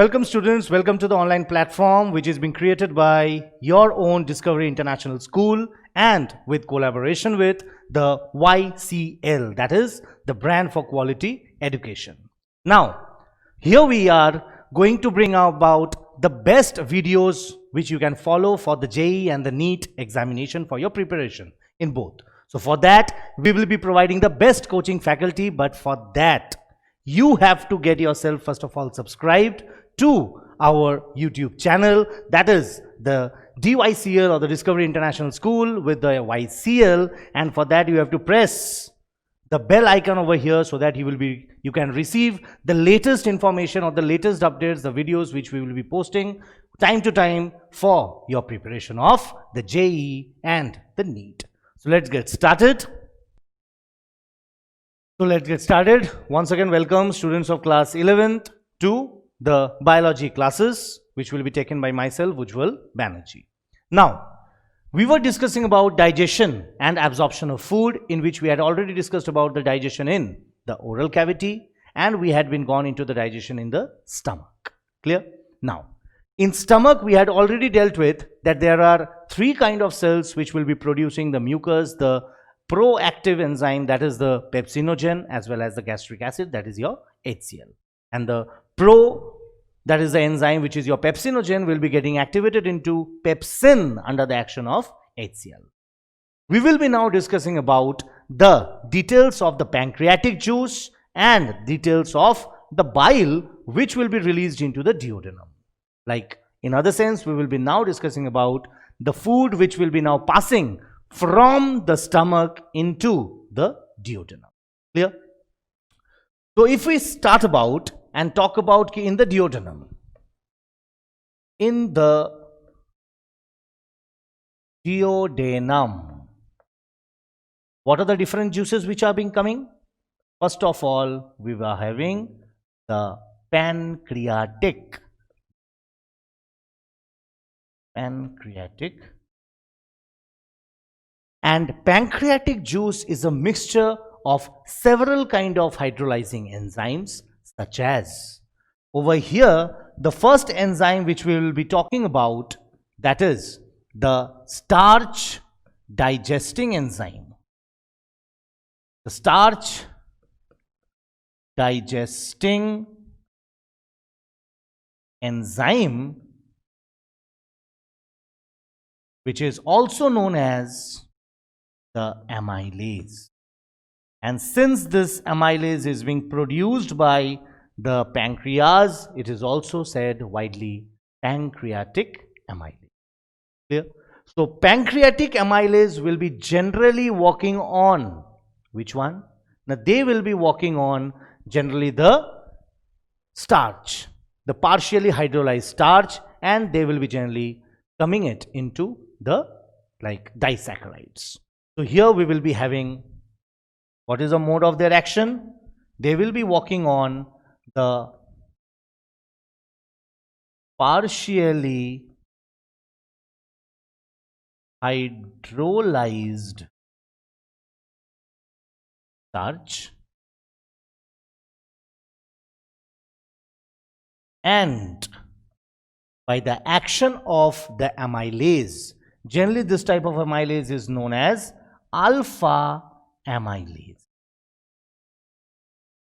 Welcome students, welcome to the online platform which is being created by your own Discovery International School and with collaboration with the YCL, that is the Brand for Quality Education. Now, here we are going to bring about the best videos which you can follow for the JEE and the NEET examination for your preparation in both. So for that, we will be providing the best coaching faculty, but for that, you have to get yourself first of all subscribed to our YouTube channel, that is the DYCL or the Discovery International School with the YCL, and for that you have to press the bell icon over here so that you can receive the latest information or the latest updates, the videos which we will be posting time to time for your preparation of the JEE and the NEET. So let's get started. Once again, welcome students of class 11th to the biology classes which will be taken by myself, Ujjwal Banerjee. Now, we were discussing about digestion and absorption of food, in which we had already discussed about the digestion in the oral cavity and we had been gone into the digestion in the stomach. Clear? Now, in stomach we had already dealt with that there are three kind of cells which will be producing the mucus, the proactive enzyme, that is the pepsinogen, as well as the gastric acid, that is your HCl. And the that is the enzyme which is your pepsinogen, will be getting activated into pepsin under the action of HCl. We will be now discussing about the details of the pancreatic juice and details of the bile which will be released into the duodenum. Like in other sense, we will be now discussing about the food which will be now passing from the stomach into the duodenum. Clear? So if we start about and talk about in the duodenum, what are the different juices which are being coming? First of all, we were having the pancreatic and pancreatic juice is a mixture of several kind of hydrolyzing enzymes, such as over here the first enzyme which we will be talking about, that is the starch digesting enzyme. The starch digesting enzyme, which is also known as the amylase. And since this amylase is being produced by the pancreas, it is also said widely pancreatic amylase. Clear? So pancreatic amylase will be generally working on which one? Now they will be working on generally the starch, the partially hydrolyzed starch, and they will be generally coming it into the disaccharides. So here we will be having, what is the mode of their action? They will be working on the partially hydrolyzed starch and by the action of the amylase. Generally this type of amylase is known as alpha amylase,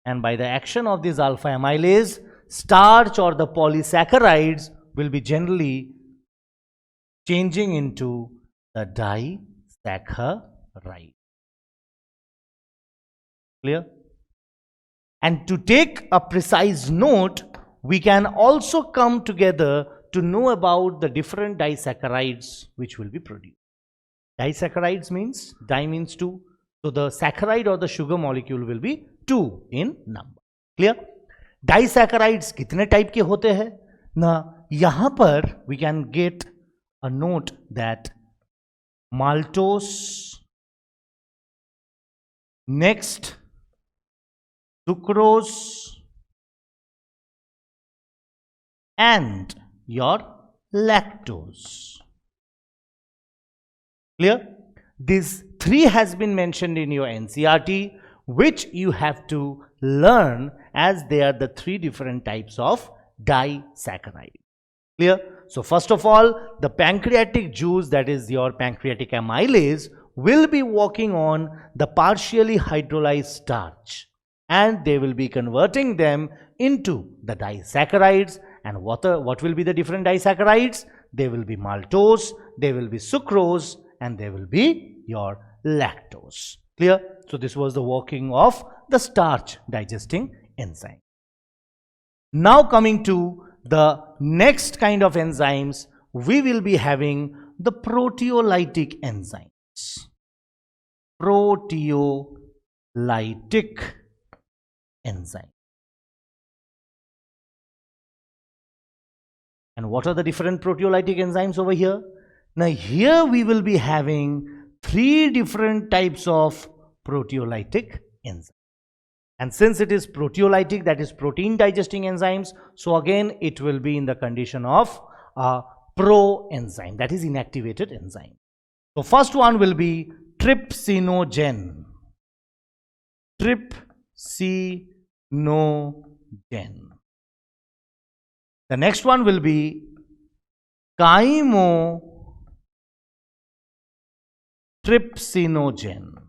and by the action of this alpha amylase, starch or the polysaccharides will be generally changing into the disaccharide. Clear? And to take a precise note, we can also come together to know about the different disaccharides which will be produced. Disaccharides means, di means 2. So the saccharide or the sugar molecule will be 2 in number. Clear? Disaccharides कितने type के होते हैं? ना यहाँ पर we can get a note that maltose, next sucrose, and your lactose. Clear? These three has been mentioned in your NCERT, which you have to learn as they are the three different types of disaccharide. Clear? So first of all, the pancreatic juice, that is your pancreatic amylase, will be working on the partially hydrolyzed starch, and they will be converting them into the disaccharides. And what will be the different disaccharides? They will be maltose, they will be sucrose, and they will be your lactose. Clear? So this was the working of the starch digesting enzyme. Now coming to the next kind of enzymes, we will be having the proteolytic enzymes. Proteolytic enzyme. And what are the different proteolytic enzymes over here? Now here we will be having 3 different types of proteolytic enzymes. And since it is proteolytic, that is protein digesting enzymes, so again it will be in the condition of a proenzyme, that is inactivated enzyme. So first one will be trypsinogen. Trypsinogen. The next one will be chymotrypsinogen.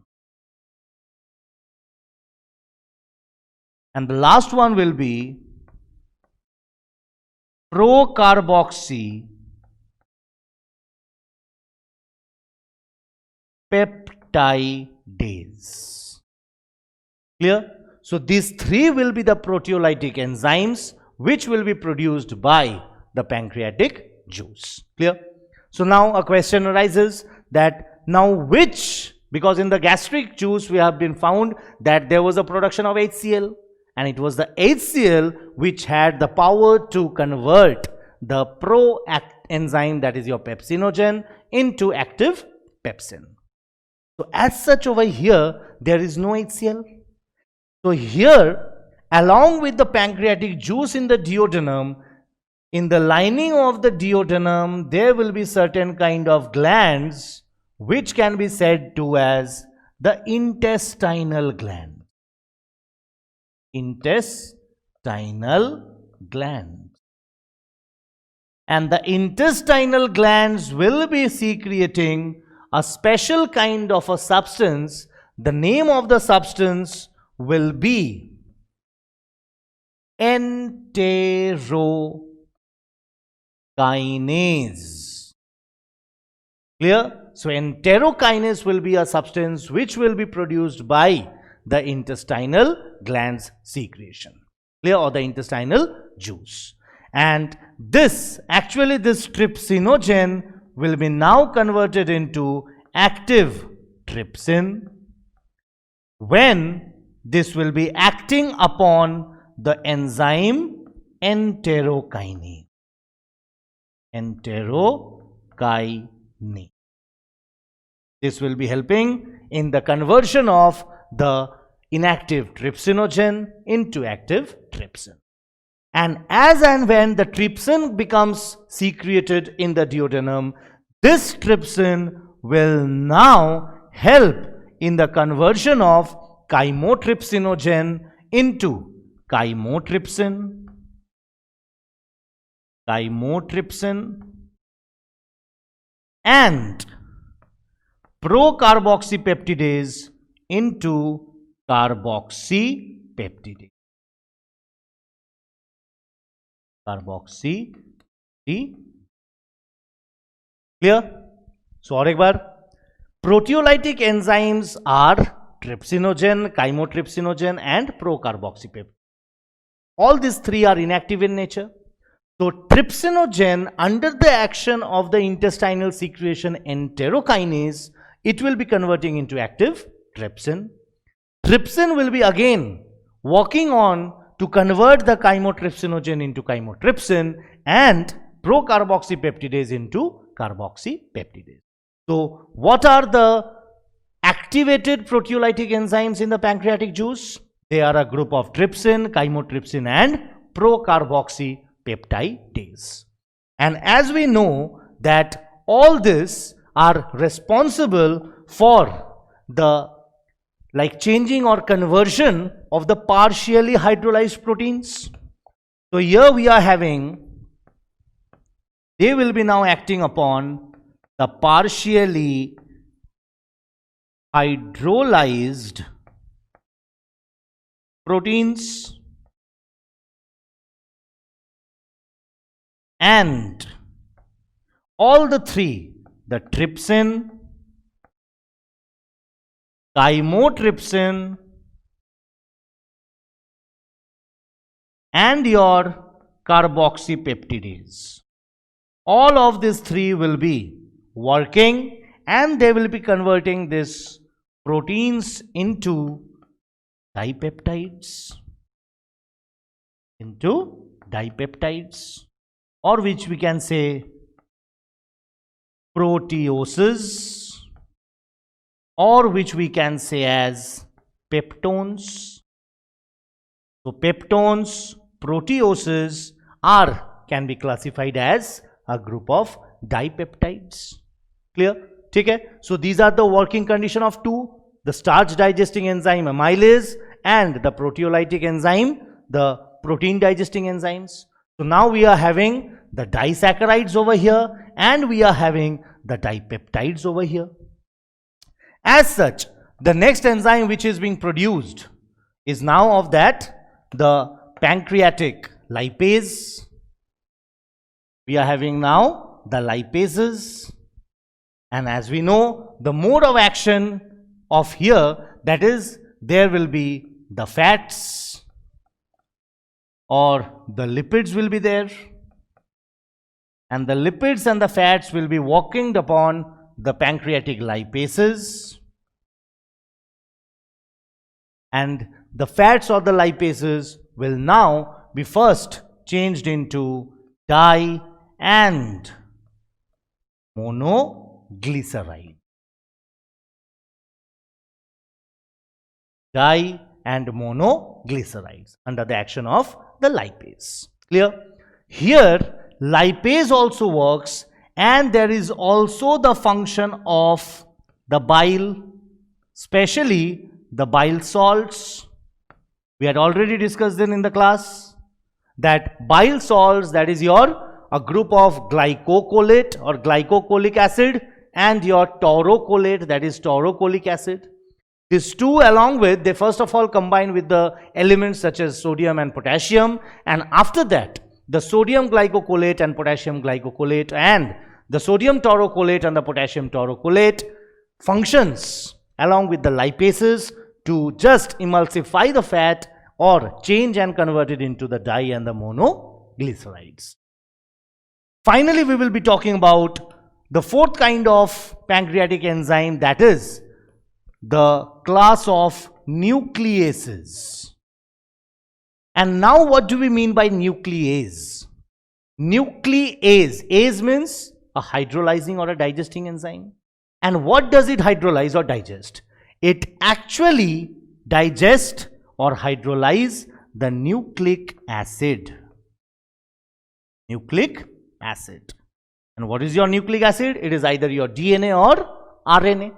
And the last one will be procarboxy peptidase. Clear? So these 3 will be the proteolytic enzymes which will be produced by the pancreatic juice. Clear? So now a question arises that now which, because in the gastric juice we have been found that there was a production of HCl, and it was the HCl which had the power to convert the enzyme, that is your pepsinogen, into active pepsin. So as such over here there is no HCl. So here, along with the pancreatic juice in the duodenum, in the lining of the duodenum there will be certain kind of glands which can be said to as the intestinal gland. Intestinal glands. And the intestinal glands will be secreting a special kind of a substance. The name of the substance will be enterokinase. Clear? So enterokinase will be a substance which will be produced by the intestinal glands secretion. Clear? Or the intestinal juice. And this trypsinogen will be now converted into active trypsin when this will be acting upon the enzyme enterokinase. Enterokinase. This will be helping in the conversion of the inactive trypsinogen into active trypsin. And as and when the trypsin becomes secreted in the duodenum, this trypsin will now help in the conversion of chymotrypsinogen into chymotrypsin, and procarboxypeptidase into carboxypeptidase. Clear? So और एक बार, proteolytic enzymes are trypsinogen, chymotrypsinogen and procarboxypeptidase. All these 3 are inactive in nature. So trypsinogen, under the action of the intestinal secretion enterokinase, it will be converting into active trypsin. Trypsin will be again working on to convert the chymotrypsinogen into chymotrypsin and procarboxypeptidase into carboxypeptidase. So what are the activated proteolytic enzymes in the pancreatic juice? They are a group of trypsin, chymotrypsin and procarboxypeptidase. And as we know that all this are responsible for the changing or conversion of the partially hydrolyzed proteins. So here we are having, they will be now acting upon the partially hydrolyzed proteins and all the three, the trypsin, chymotrypsin, and your carboxypeptidase. All of these three will be working and they will be converting these proteins into dipeptides, or which we can say proteoses, or which we can say as peptones. So peptones, proteoses can be classified as a group of dipeptides. Clear? Okay? So these are the working condition of two, the starch digesting enzyme amylase and the proteolytic enzyme, the protein digesting enzymes. So now we are having the disaccharides over here and we are having the dipeptides over here. As such, the next enzyme which is being produced is now of that, the pancreatic lipase. We are having now the lipases, and as we know, the mode of action of here, that is, there will be the fats or the lipids will be there, and the lipids and the fats will be working upon the pancreatic lipases, and the fats or the lipases will now be first changed into di and monoglyceride. Di and monoglycerides under the action of the lipase. Clear? Here lipase also works, and there is also the function of the bile, especially the bile salts. We had already discussed them in the class that bile salts, that is a group of glycocolate or glycocholic acid and your taurocolate, that is taurocholic acid. These two, along with, they first of all combine with the elements such as sodium and potassium, and after that the sodium glycocolate and potassium glycocolate and the sodium taurocolate and the potassium taurocolate functions along with the lipases to just emulsify the fat or change and convert it into the di and the monoglycerides. Finally, we will be talking about the fourth kind of pancreatic enzyme, that is the class of nucleases. And now what do we mean by nuclease? Nuclease, ase means a hydrolyzing or a digesting enzyme. And what does it hydrolyze or digest? It actually digests or hydrolyze the nucleic acid. Nucleic acid. And what is your nucleic acid? It is either your DNA or RNA.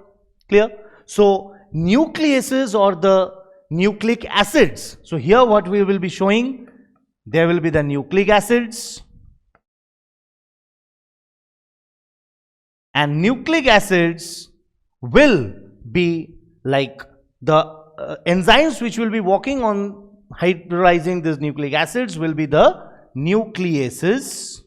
Clear? So nucleases or the nucleic acids. So here what we will be showing, there will be the nucleic acids, and nucleic acids will be like the enzymes which will be working on hydrolyzing these nucleic acids will be the nucleases,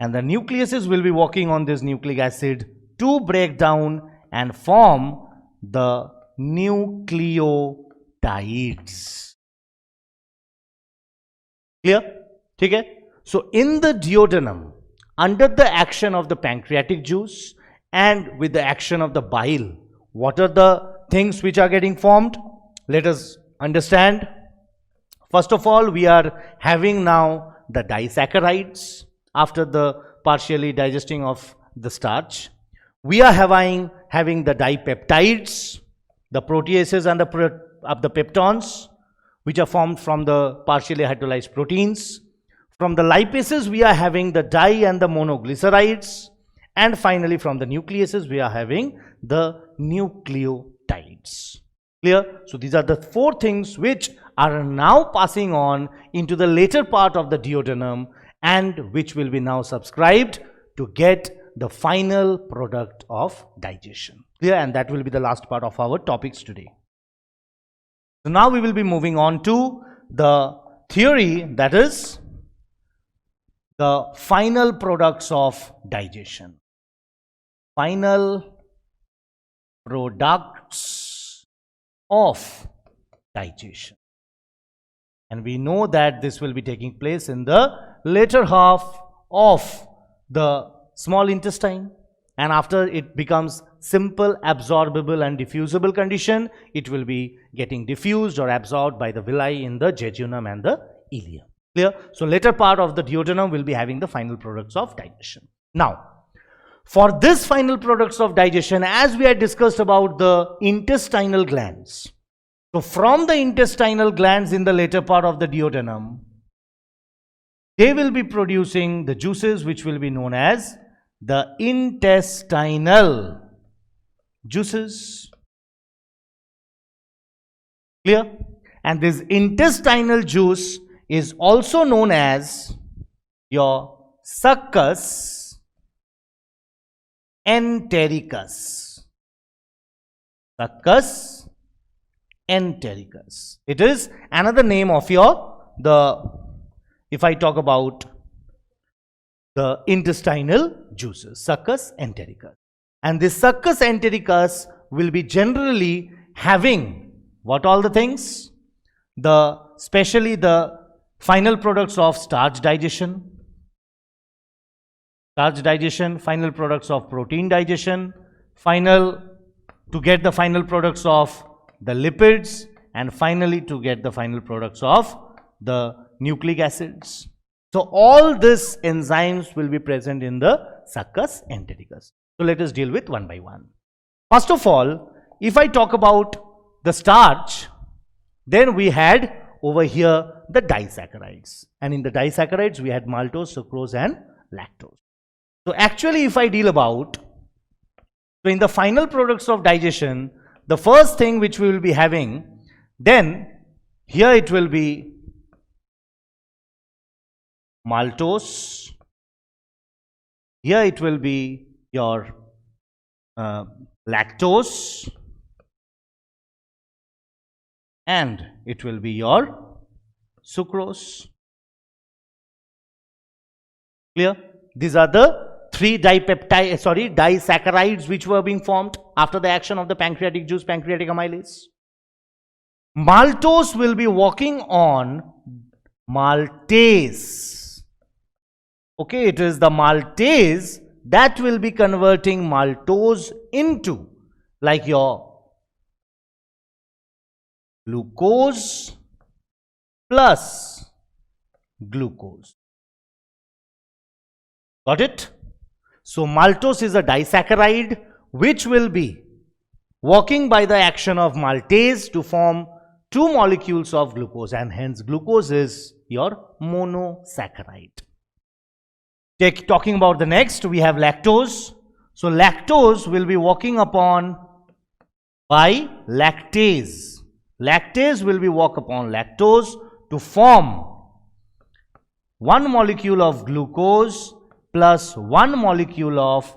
and the nucleases will be working on this nucleic acid to break down and form the nucleotides. Clear? Okay? So in the duodenum, under the action of the pancreatic juice and with the action of the bile, what are the things which are getting formed? Let us understand. First of all, we are having now the disaccharides after the partially digesting of the starch. We are having the dipeptides, the proteases and the peptones, which are formed from the partially hydrolyzed proteins. From the lipases, we are having the di and the monoglycerides. And finally, from the nucleases, we are having the nucleotides. Clear? So these are the four things which are now passing on into the later part of the duodenum, and which will be now subscribed to get the final product of digestion. Clear? And that will be the last part of our topics today. So now we will be moving on to the theory, that is the final products of digestion. Final products of digestion. And we know that this will be taking place in the later half of the small intestine, and after it becomes simple, absorbable and diffusible condition, it will be getting diffused or absorbed by the villi in the jejunum and the ileum. Clear? So later part of the duodenum will be having the final products of digestion. Now, for this final products of digestion, as we had discussed about the intestinal glands, so from the intestinal glands in the later part of the duodenum, they will be producing the juices which will be known as the intestinal juices. Clear? And this intestinal juice is also known as your succus entericus. Succus entericus. It is another name of if I talk about the intestinal juices, succus entericus. And this succus entericus will be generally having what all the things? Especially the final products of starch digestion, final products of protein digestion, to get the final products of the lipids, and finally to get the final products of the nucleic acids. So all these enzymes will be present in the succus entericus. So let us deal with one by one. First of all, if I talk about the starch, then we had over here the disaccharides, and in the disaccharides we had maltose, sucrose and lactose. So actually if I deal about, so in the final products of digestion, the first thing which we will be having, then here it will be maltose, here it will be your lactose, and it will be your sucrose. Clear? These are the three disaccharides which were being formed after the action of the pancreatic juice, pancreatic amylase. Maltose will be working on maltase. Okay, it is the maltase that will be converting maltose into like your glucose plus glucose. Got it? So maltose is a disaccharide which will be working by the action of maltase to form two molecules of glucose, and hence glucose is your monosaccharide. Talking about the next, we have lactose. So lactose will be working upon by lactase. Lactase will be work upon lactose to form one molecule of glucose plus one molecule of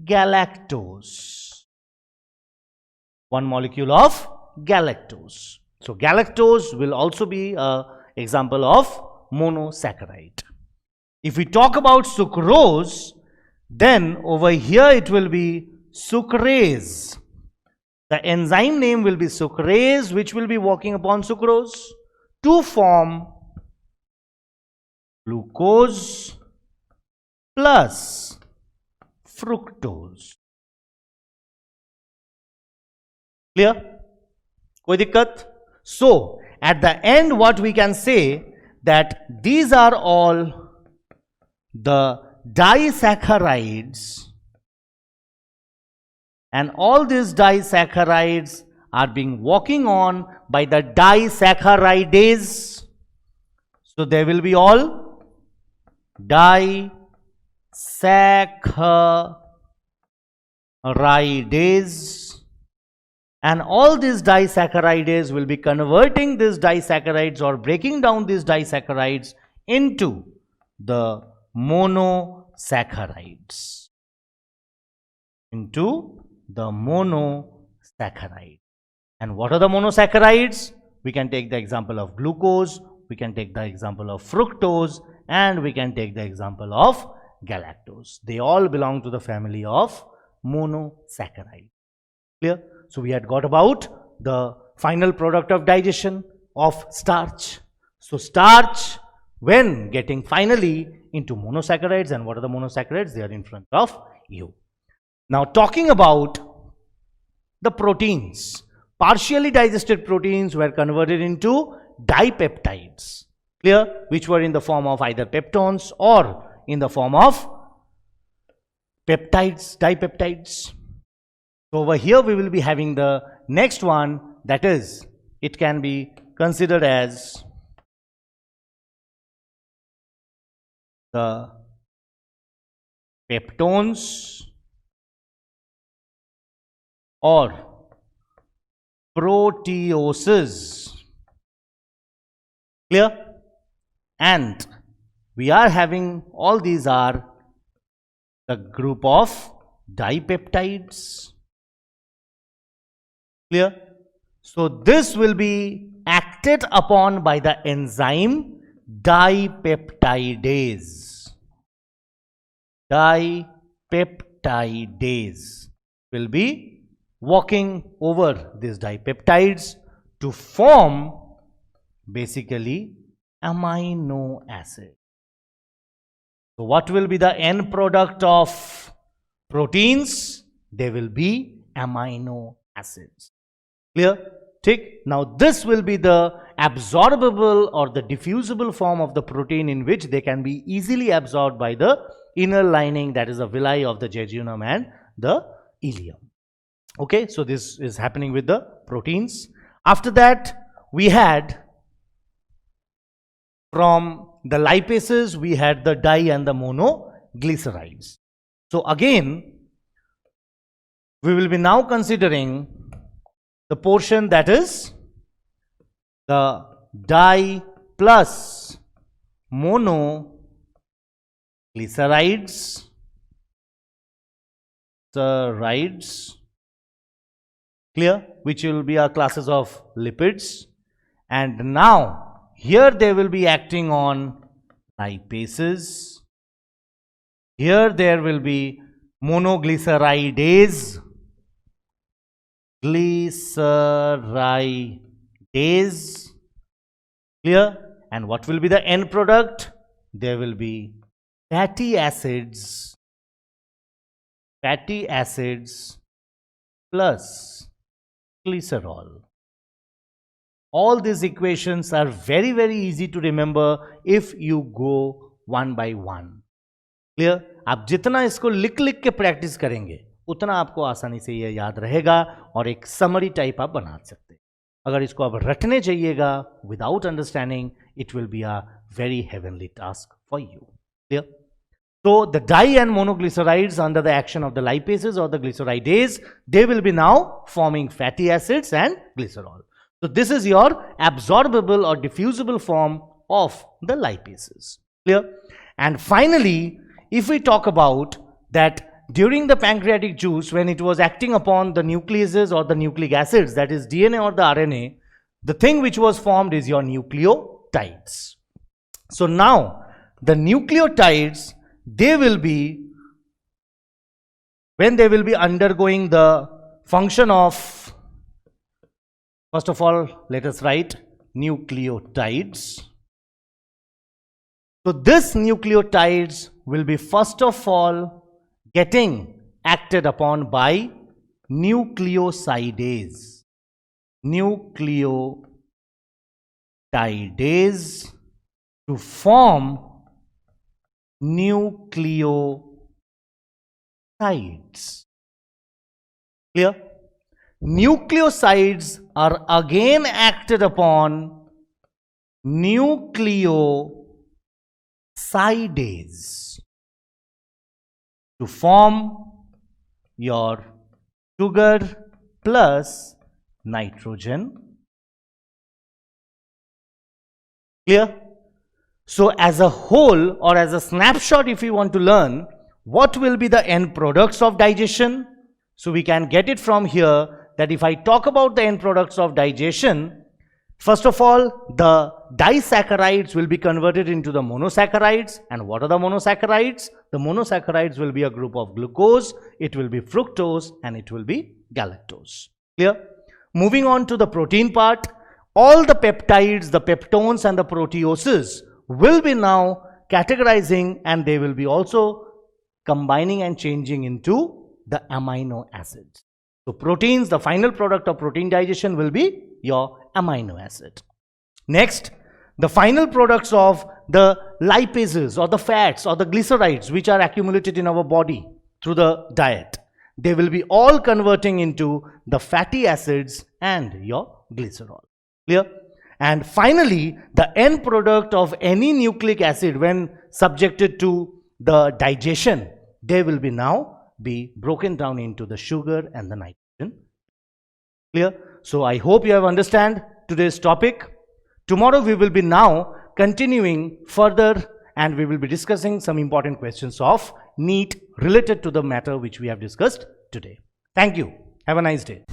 galactose. One molecule of galactose. So galactose will also be an example of monosaccharide. If we talk about sucrose, then over here it will be sucrase. The enzyme name will be sucrase, which will be working upon sucrose to form glucose plus fructose. Clear? Koi dikkat? So at the end what we can say that these are all the disaccharides, and all these disaccharides are being working on by the disaccharidase. So there will be all disaccharidase, And all these disaccharides will be converting these disaccharides or breaking down these disaccharides into the monosaccharides. Into the monosaccharide. And what are the monosaccharides? We can take the example of glucose, we can take the example of fructose, and we can take the example of galactose. They all belong to the family of monosaccharide. Clear? So we had got about the final product of digestion of starch. So starch, when getting finally into monosaccharides, and what are the monosaccharides? They are in front of you. Now talking about the proteins, partially digested proteins were converted into dipeptides. Clear? Which were in the form of either peptones or in the form of peptides, dipeptides. So over here we will be having the next one, that is, it can be considered as the peptones or proteoses. Clear? And we are having, all these are the group of dipeptides. Clear? So this will be acted upon by the enzyme dipeptidase. Dipeptidase will be walking over these dipeptides to form basically amino acid. So what will be the end product of proteins? They will be amino acids. Clear? Tick. Now this will be the absorbable or the diffusible form of the protein, in which they can be easily absorbed by the inner lining, that is the villi of the jejunum and the ileum. Okay, so this is happening with the proteins. After that, we had from the lipases, we had the di and the monoglycerides. So again, we will be now considering the portion that is the di plus monoglycerides, clear, which will be our classes of lipids. And now here they will be acting on lipases. Here there will be monoglyceridase, clear. And what will be the end product? There will be fatty acids plus glycerol. All these equations are very, very easy to remember if you go one by one. Clear? आप जितना इसको लिख लिख के practice करेंगे उतना आपको आसानी से ये याद रहेगा और एक समरी टाइप आप बना सकते हैं. अगर इसको आप रटने चाहिएगा without understanding, it will be a very heavenly task for you. Clear? So the di and monoglycerides, under the action of the lipases or the glyceridase, they will be now forming fatty acids and glycerol. So this is your absorbable or diffusible form of the lipases. Clear? And finally, if we talk about that during the pancreatic juice, when it was acting upon the nucleases or the nucleic acids, that is DNA or the RNA, the thing which was formed is your nucleotides. So now the nucleotides, they will be, when they will be undergoing the function of, first of all, let us write nucleotides. So this nucleotides will be first of all getting acted upon by nucleosidase. Nucleotidase to form nucleosides. Clear? Nucleosides are again acted upon nucleosidase to form your sugar plus nitrogen. Clear? So as a whole, or as a snapshot, if we want to learn what will be the end products of digestion, so we can get it from here that if I talk about the end products of digestion, first of all, the disaccharides will be converted into the monosaccharides. And what are the monosaccharides? The monosaccharides will be a group of glucose, it will be fructose, and it will be galactose. Clear? Moving on to the protein part, all the peptides, the peptones and the proteoses will be now categorizing, and they will be also combining and changing into the amino acids. So proteins, the final product of protein digestion will be your amino acid. Next, the final products of the lipases or the fats or the glycerides which are accumulated in our body through the diet, they will be all converting into the fatty acids and your glycerol. Clear? And finally, the end product of any nucleic acid when subjected to the digestion, they will be now be broken down into the sugar and the nitrogen. Clear? So I hope you have understand today's topic. Tomorrow we will be now continuing further, and we will be discussing some important questions of NEET related to the matter which we have discussed today. Thank you. Have a nice day.